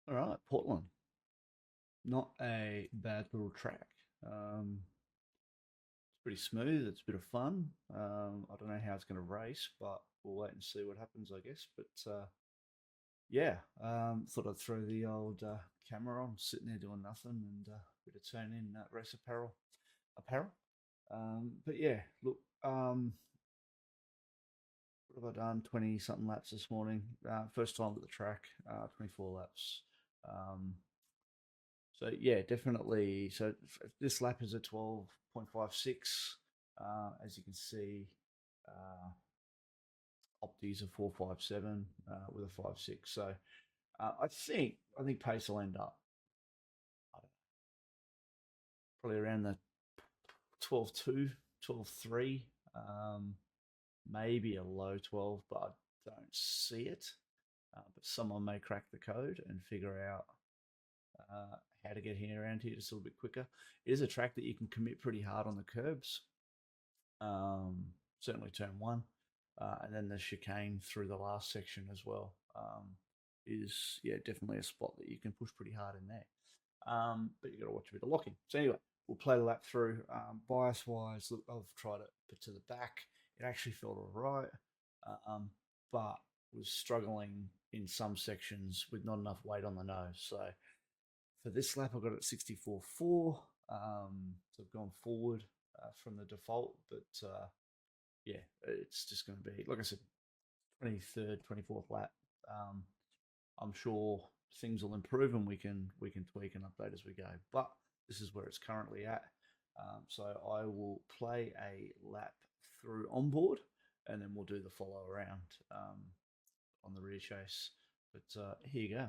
All right, Portland. Not a bad little track. It's pretty smooth. It's a bit of fun. I don't know how it's going to race, but we'll wait and see what happens, I guess. But yeah, thought I'd throw the old camera on, sitting there doing nothing, and bit of turn in race apparel. But yeah, look, what have I done? 20 something laps this morning. First time at the track, 24 laps. Um, So yeah, definitely. So this lap is a 12.56. As you can see, uh, Opti's a 457 with a 5.6. So I think pace will end up probably around the 12.2, 12.3, maybe a low 12, but I don't see it. But someone may crack the code and figure out how to get here around here just a little bit quicker. It is a track that you can commit pretty hard on the curbs. um, Certainly turn one, and then the chicane through the last section as well is definitely a spot that you can push pretty hard in there. But you got to watch a bit of locking. So anyway, we'll play the lap through. Bias wise, look, I've tried it but to the back. It actually felt all right, but was struggling in some sections with not enough weight on the nose. So for this lap, I got it at 64.4. So I've gone forward from the default, but yeah, it's just going to be, like I said, 23rd, 24th lap. Um, I'm sure things will improve and we can tweak and update as we go. But this is where it's currently at. So I will play a lap through onboard, and then we'll do the follow around on the rear chase. But here you go.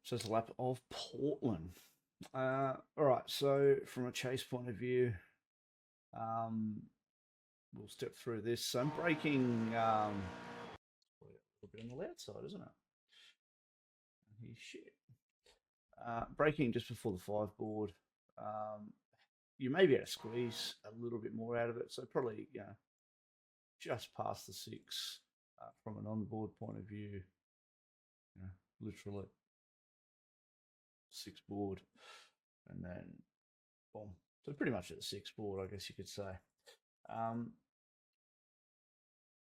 So it's a lap of Portland. All right. So from a chase point of view, um, we'll step through this. So I'm braking a little bit on the loud side, isn't it? Here's shit. Braking just before the five board. Um, you may be able to squeeze a little bit more out of it. So probably just past the six from an onboard point of view. Literally six board, and then boom. So pretty much at the six board, I guess you could say. Um,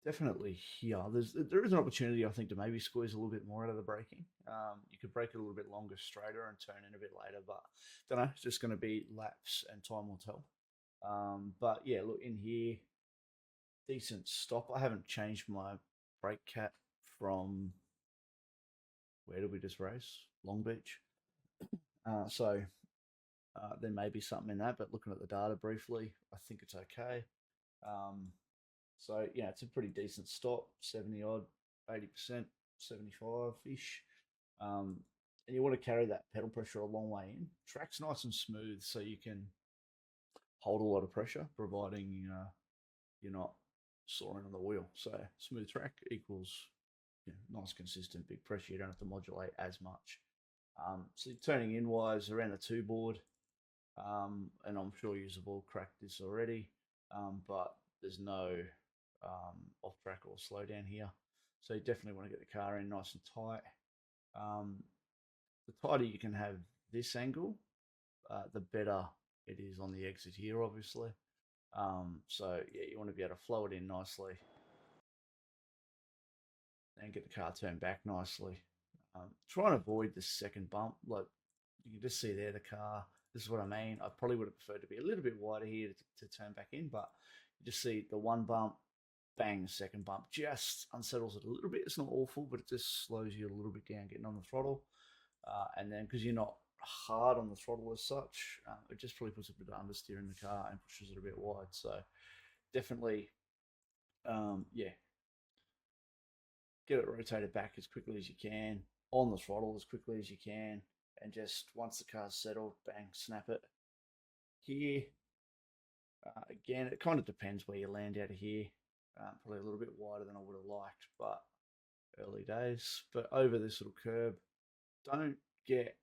Definitely here. There is an opportunity, I think, to maybe squeeze a little bit more out of the braking. You could break it a little bit longer, straighter, and turn in a bit later. But don't know. It's just going to be laps, and time will tell. But yeah, look in here, decent stop. I haven't changed my brake cap from where did we just race? Long Beach. So there may be something in that, but looking at the data briefly, I think it's okay. Um, So yeah, it's a pretty decent stop, 70 odd, 80%, 75 ish. Um, and you want to carry that pedal pressure a long way in. Track's nice and smooth, so you can hold a lot of pressure, providing you're not soaring on the wheel. So smooth track equals nice, consistent, big pressure. You don't have to modulate as much. So turning in wise around the two board, and I'm sure you've all cracked this already, but there's no off track or slow down here. So you definitely want to get the car in nice and tight. The tighter you can have this angle, the better it is on the exit here, obviously. So yeah, you want to be able to flow it in nicely and get the car turned back nicely. Try and avoid the second bump. Like you can just see there, the car. This is what I mean. I probably would have preferred to be a little bit wider here to turn back in, but you just see the one bump, bang, second bump just unsettles it a little bit. It's not awful, but it just slows you a little bit down getting on the throttle. And then because you're not hard on the throttle as such, it just probably puts a bit of understeer in the car and pushes it a bit wide. So definitely, yeah, get it rotated back as quickly as you can, on the throttle as quickly as you can, and just once the car's settled, bang, snap it. Here, again, it kind of depends where you land out of here. Probably a little bit wider than I would have liked, but early days. But over this little curb, don't get,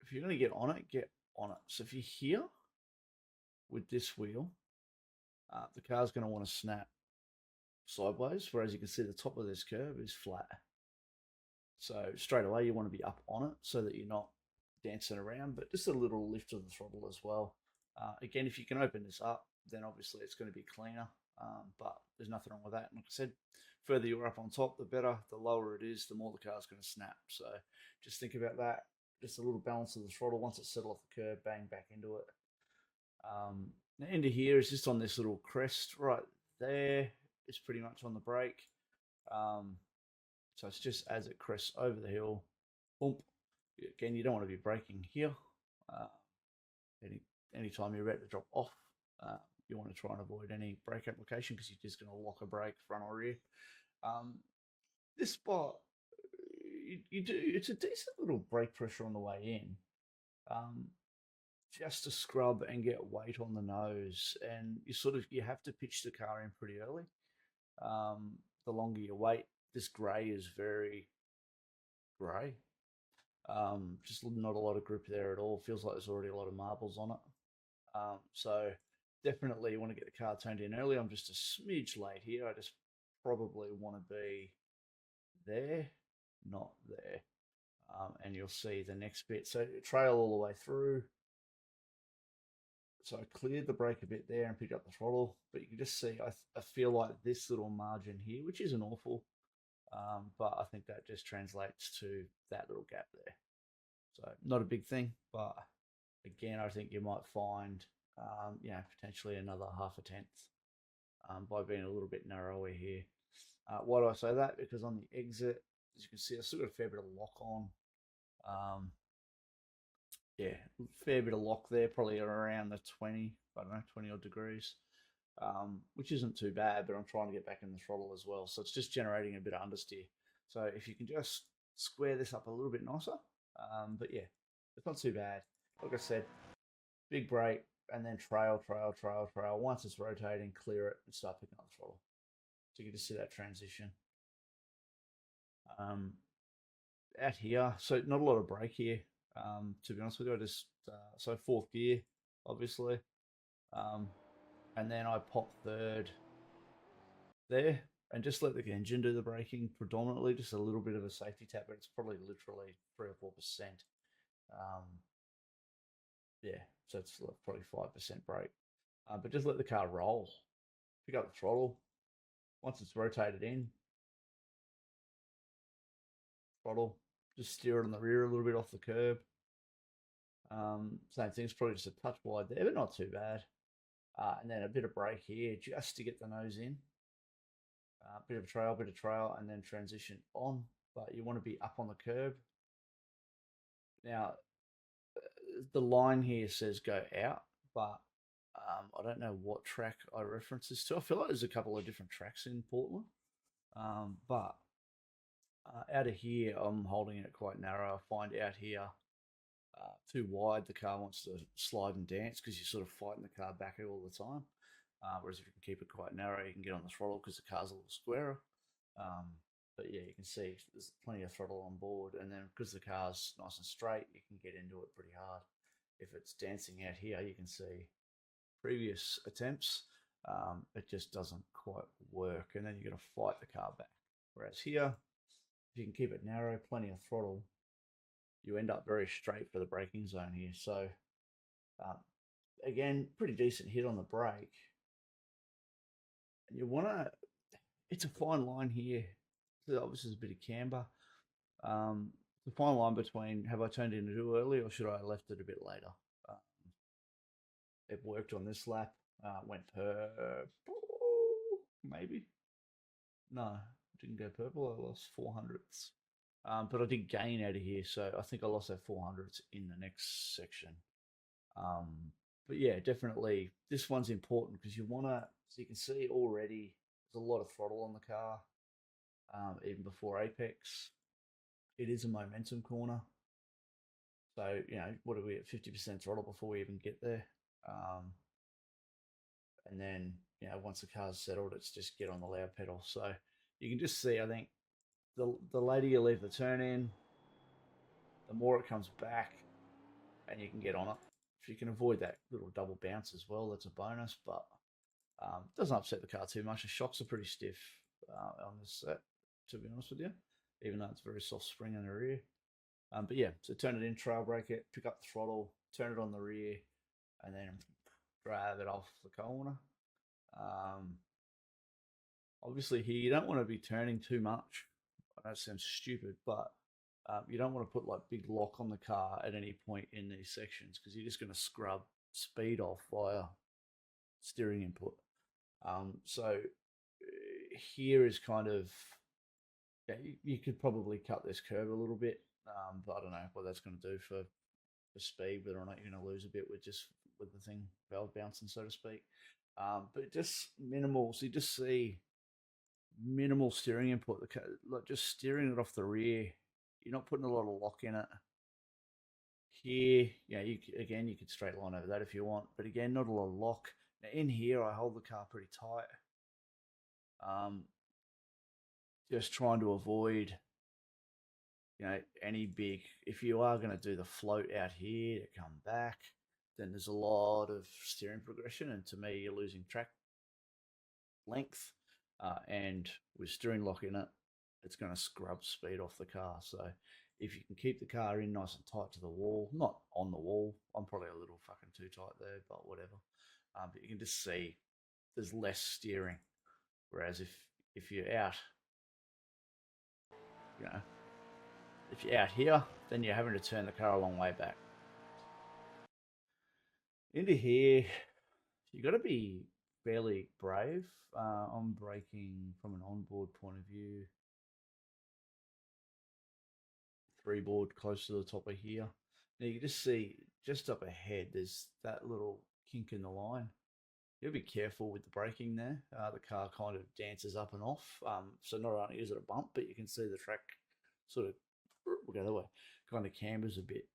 if you're going to get on it, get on it. So if you're here with this wheel, the car's going to want to snap sideways, whereas you can see the top of this curve is flat. So straight away you want to be up on it so that you're not dancing around, but just a little lift of the throttle as well. Again, if you can open this up, then obviously it's going to be cleaner, but there's nothing wrong with that. And like I said, further you're up on top, the better. The lower it is, the more the car's going to snap. So just think about that. Just a little balance of the throttle. Once it's settled off the curb, bang, back into it. The end of here is just on this little crest right there. It's pretty much on the brake. So it's just as it crests over the hill. Boom. Again, you don't want to be braking here. Anytime you're about to drop off, you want to try and avoid any brake application because you're just going to lock a brake front or rear. This spot, you do, it's a decent little brake pressure on the way in. Just to scrub and get weight on the nose, and you have to pitch the car in pretty early. The longer you wait, this grey is very grey. Just not a lot of grip there at all. Feels like there's already a lot of marbles on it. So definitely you want to get the car turned in early. I'm just a smidge late here. I just probably want to be there, not there. And you'll see the next bit. So trail all the way through. So I cleared the brake a bit there and picked up the throttle, but you can just see I feel like this little margin here, which isn't awful, but I think that just translates to that little gap there. So not a big thing, but again, I think you might find, potentially another half a tenth by being a little bit narrower here. Why do I say that? Because on the exit, as you can see, I still got a fair bit of lock on. Fair bit of lock there, probably around the 20 odd degrees, which isn't too bad, but I'm trying to get back in the throttle as well. So it's just generating a bit of understeer. So if you can just square this up a little bit nicer, but yeah, it's not too bad. Like I said, big brake and then trail. Once it's rotating, clear it and start picking up the throttle. So you can just see that transition. Out here, so not a lot of brake here. To be honest with you, I just so fourth gear, obviously, and then I pop third there and just let the engine do the braking predominantly, just a little bit of a safety tap, but it's probably literally 3 or 4%. So it's probably 5% brake, but just let the car roll, pick up the throttle. Once it's rotated in, throttle, just steer it on the rear a little bit off the curb. Same thing, it's probably just a touch wide there, but not too bad. And then a bit of brake here just to get the nose in. Bit of trail, and then transition on. But you want to be up on the curb. Now, the line here says go out, but I don't know what track I reference this to. I feel like there's a couple of different tracks in Portland. But out of here, I'm holding it quite narrow. I find out here too wide, the car wants to slide and dance because you're sort of fighting the car back all the time. Whereas if you can keep it quite narrow, you can get on the throttle because the car's a little squarer. But yeah, you can see there's plenty of throttle on board, and then because the car's nice and straight, you can get into it pretty hard. If it's dancing out here, you can see previous attempts. it just doesn't quite work. And then you've got to fight the car back. Whereas here, if you can keep it narrow, plenty of throttle, you end up very straight for the braking zone here. So, um, again, pretty decent hit on the brake. And you want to, it's a fine line here. So obviously, there's a bit of camber. The fine line between have I turned in too early or should I have left it a bit later? It worked on this lap. Went purple, maybe. No, didn't go purple. I lost 400ths. But I did gain out of here, so I think I lost that 400ths in the next section. But yeah, definitely this one's important because you want to, so you can see already there's a lot of throttle on the car, even before apex. It is a momentum corner. So, what are we at 50% throttle before we even get there? And then, once the car's settled, it's just get on the loud pedal. So you can just see, I think, the later you leave the turn in, the more it comes back and you can get on it. If you can avoid that little double bounce as well, that's a bonus, but doesn't upset the car too much. The shocks are pretty stiff on this set, to be honest with you, even though it's very soft spring in the rear. But yeah, so turn it in, trail brake it, pick up the throttle, turn it on the rear, and then drive it off the corner. Obviously here you don't want to be turning too much. That sounds stupid, but you don't want to put like big lock on the car at any point in these sections because you're just going to scrub speed off via steering input. So here is kind of, you could probably cut this curve a little bit, but I don't know what that's going to do for speed, whether or not you're going to lose a bit with the thing valve bouncing, so to speak. But just minimal. So you just see minimal steering input. Like just steering it off the rear. You're not putting a lot of lock in it. Here, you could straight line over that if you want, but again, not a lot of lock. Now in here, I hold the car pretty tight. Just trying to avoid, any big. If you are going to do the float out here to come back, then there's a lot of steering progression, and to me, you're losing track length. And with steering lock in it, it's going to scrub speed off the car. So if you can keep the car in nice and tight to the wall, not on the wall, I'm probably a little fucking too tight there, but whatever. But you can just see there's less steering. Whereas if you're out, if you're out here, then you're having to turn the car a long way back. Into here, you got to be fairly brave. I'm braking from an onboard point of view. 3-board close to the top of here. Now you can just see just up ahead, there's that little kink in the line. You'll be careful with the braking there. The car kind of dances up and off. So not only is it a bump, but you can see the track sort of, we'll go that way, kind of cambers a bit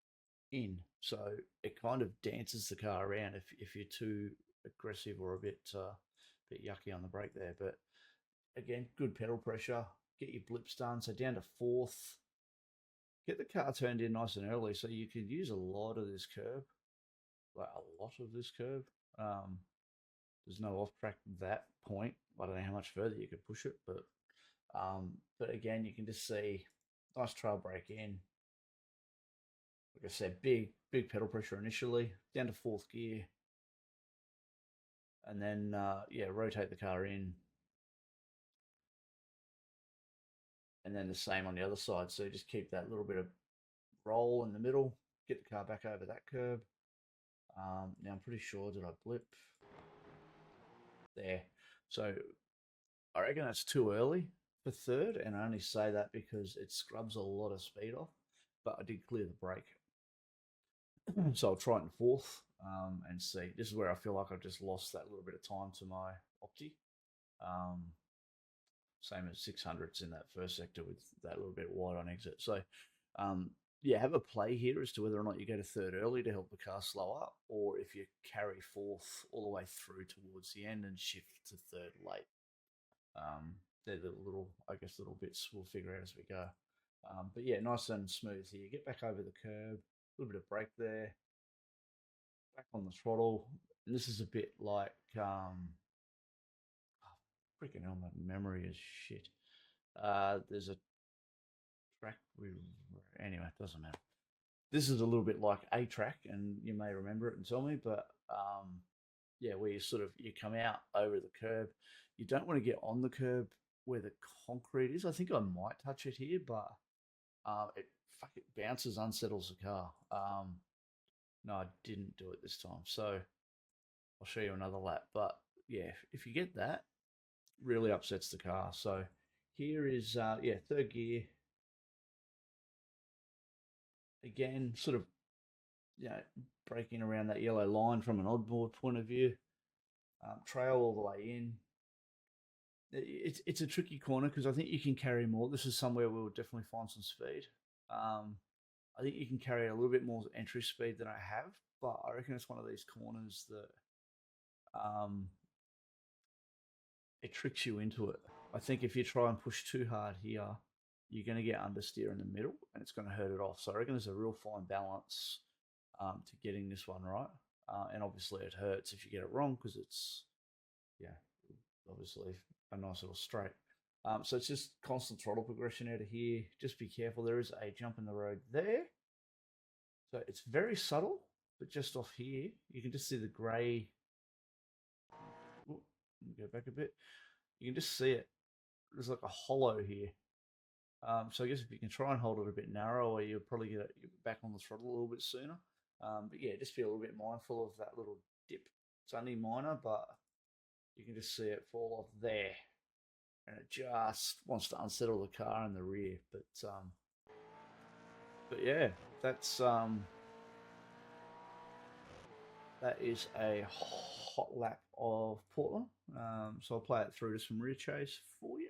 in. So it kind of dances the car around if you're too aggressive or a bit yucky on the brake there. But again, good pedal pressure. Get your blips done. So down to 4th. Get the car turned in nice and early so you can use a lot of this curve. Like a lot of this curve. There's no off track at that point. I don't know how much further you could push it, but again, you can just see nice trail brake in. Like I said, big pedal pressure initially, down to 4th gear, and then rotate the car in, and then the same on the other side. So just keep that little bit of roll in the middle, get the car back over that curb. Now I'm pretty sure, did I blip? There. So I reckon that's too early for 3rd, and I only say that because it scrubs a lot of speed off, but I did clear the brake. So I'll try it in 4th and see. This is where I feel like I've just lost that little bit of time to my Opti. Same as 600s in that first sector with that little bit wide on exit. So have a play here as to whether or not you go to 3rd early to help the car slow up, or if you carry 4th all the way through towards the end and shift to 3rd late. They're the little bits we'll figure out as we go. But yeah, nice and smooth here. Get back over the curb, a little bit of brake there, back on the throttle. And this is a bit like Freaking hell, my memory is shit. There's a track anyway, it doesn't matter. This is a little bit like a track, and you may remember it and tell me, but yeah, where you come out over the curb. You don't want to get on the curb where the concrete is. I think I might touch it here, but it bounces, unsettles the car. No, I didn't do it this time, so I'll show you another lap. But yeah, if you get that, really upsets the car. So here is third gear. Again, breaking around that yellow line from an oddboard point of view. Trail all the way in. It's a tricky corner because I think you can carry more. This is somewhere we'll definitely find some speed. I think you can carry a little bit more entry speed than I have, but I reckon it's one of these corners that it tricks you into it. I think if you try and push too hard here, you're going to get understeer in the middle and it's going to hurt it off. So I reckon there's a real fine balance to getting this one right. And obviously it hurts if you get it wrong because it's, obviously a nice little straight. So it's just constant throttle progression out of here. Just be careful. There is a jump in the road there. So it's very subtle, but just off here, you can just see the grey. Go back a bit. You can just see it. There's like a hollow here. So I guess if you can try and hold it a bit narrower, you'll probably get it back on the throttle a little bit sooner. But yeah, just be a little bit mindful of that little dip. It's only minor, but you can just see it fall off there. And it just wants to unsettle the car in the rear. But yeah, that is a hot lap of Portland. So I'll play it through to some rear chase for you.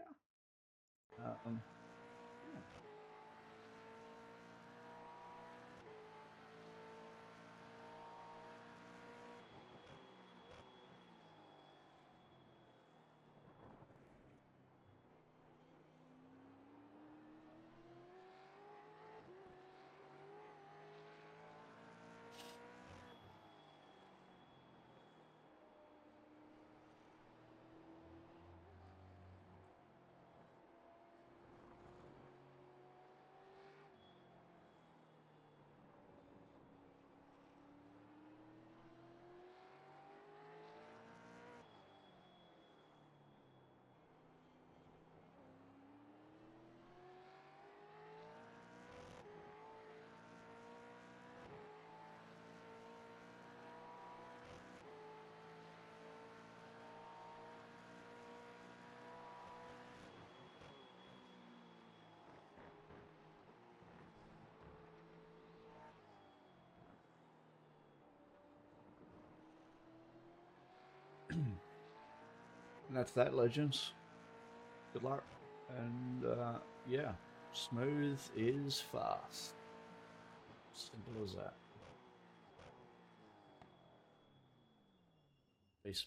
And that's that, legends. Good luck. And yeah, smooth is fast. Simple as that. Peace.